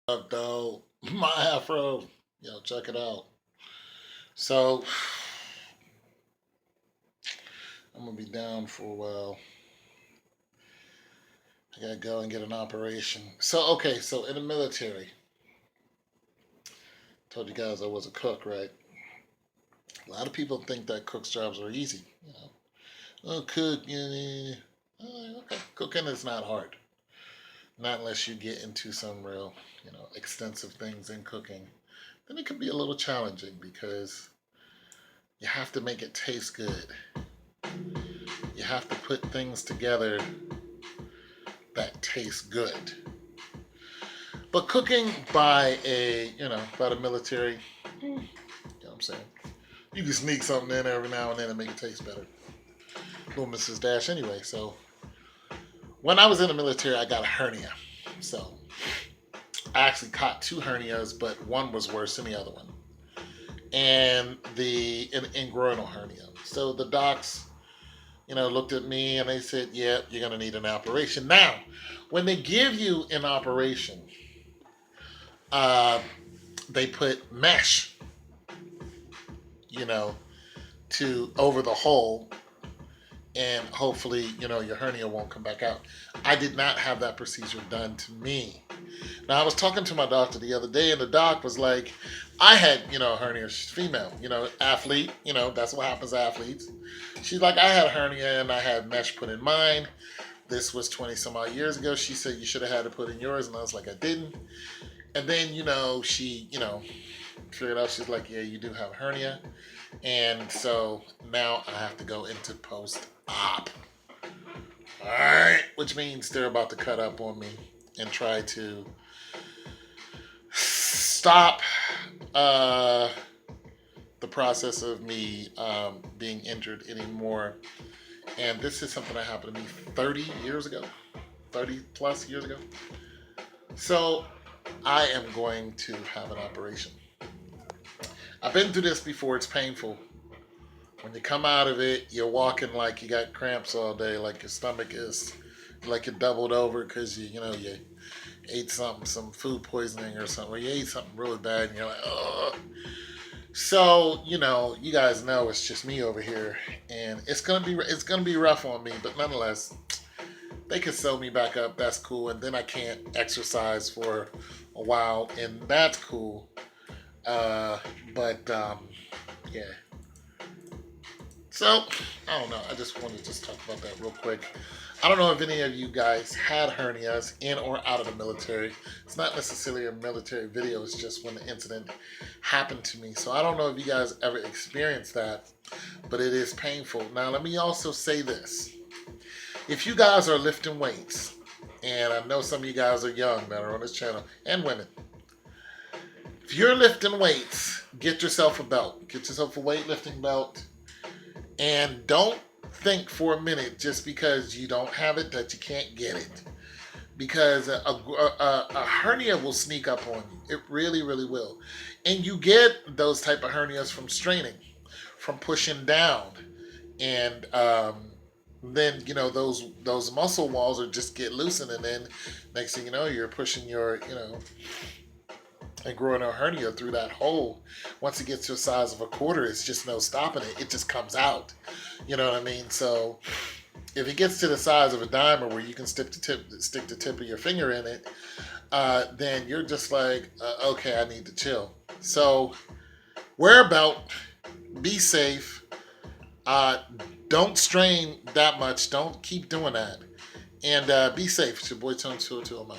Up though, my afro, check it out. So I'm gonna be down for a while. I gotta go and get an operation. So okay, so in the military, told you guys I was a cook, right? A lot of people think that cooks' jobs are easy. Oh, cook, okay, cooking is not hard. Not unless you get into some real, extensive things in cooking. Then it can be a little challenging because you have to make it taste good. You have to put things together that taste good. But cooking by the military, you know what I'm saying? You can sneak something in every now and then and make it taste better. Little Mrs. Dash anyway. So when I was in the military, I got a hernia. So I actually caught two hernias, but one was worse than the other one. And an inguinal hernia. So the docs, looked at me and they said, "Yeah, you're gonna need an operation." Now, when they give you an operation, uh, they put mesh, you know, to over the hole, and hopefully, your hernia won't come back out. I did not have that procedure done to me. Now, I was talking to my doctor the other day, and the doc was like, I had, a hernia. She's female, athlete, that's what happens to athletes. She's like, I had a hernia and I had mesh put in mine. This was 20 some odd years ago. She said, you should have had it put in yours. And I was like, I didn't. And then, she, figured out, she's like, yeah, you do have a hernia. And so now I have to go into post op. All right. Which means they're about to cut up on me and try to stop the process of me being injured anymore. And this is something that happened to me 30 years ago, 30 plus years ago. So I am going to have an operation. I've been through this before. It's painful. When you come out of it, you're walking like you got cramps all day, like your stomach is like you're doubled over because you ate some food poisoning or something, or you ate something really bad and you're like, oh. So, you guys know it's just me over here and it's gonna be rough on me, but nonetheless, they can sew me back up, that's cool, and then I can't exercise for a while, and that's cool. But yeah. So, I don't know. I just wanted to just talk about that real quick. I don't know if any of you guys had hernias in or out of the military. It's not necessarily a military video, it's just when the incident happened to me. So I don't know if you guys ever experienced that, but it is painful. Now, let me also say this. If you guys are lifting weights, and I know some of you guys are young that are on this channel, and women, if you're lifting weights, get yourself a belt. Get yourself a weightlifting belt. And don't think for a minute just because you don't have it that you can't get it. Because a hernia will sneak up on you. It really, really will. And you get those type of hernias from straining, from pushing down. And then, those muscle walls are just get loosened. And then next thing you know, you're pushing your, and growing a hernia through that hole. Once it gets to the size of a quarter, it's just no stopping it. It just comes out. You know what I mean? So if it gets to the size of a dime or where you can stick the tip of your finger in it, then you're just like, okay, I need to chill. So wear a belt, be safe, uh, don't strain that much, don't keep doing that, and be safe. It's your boy Tone 202. I'm out.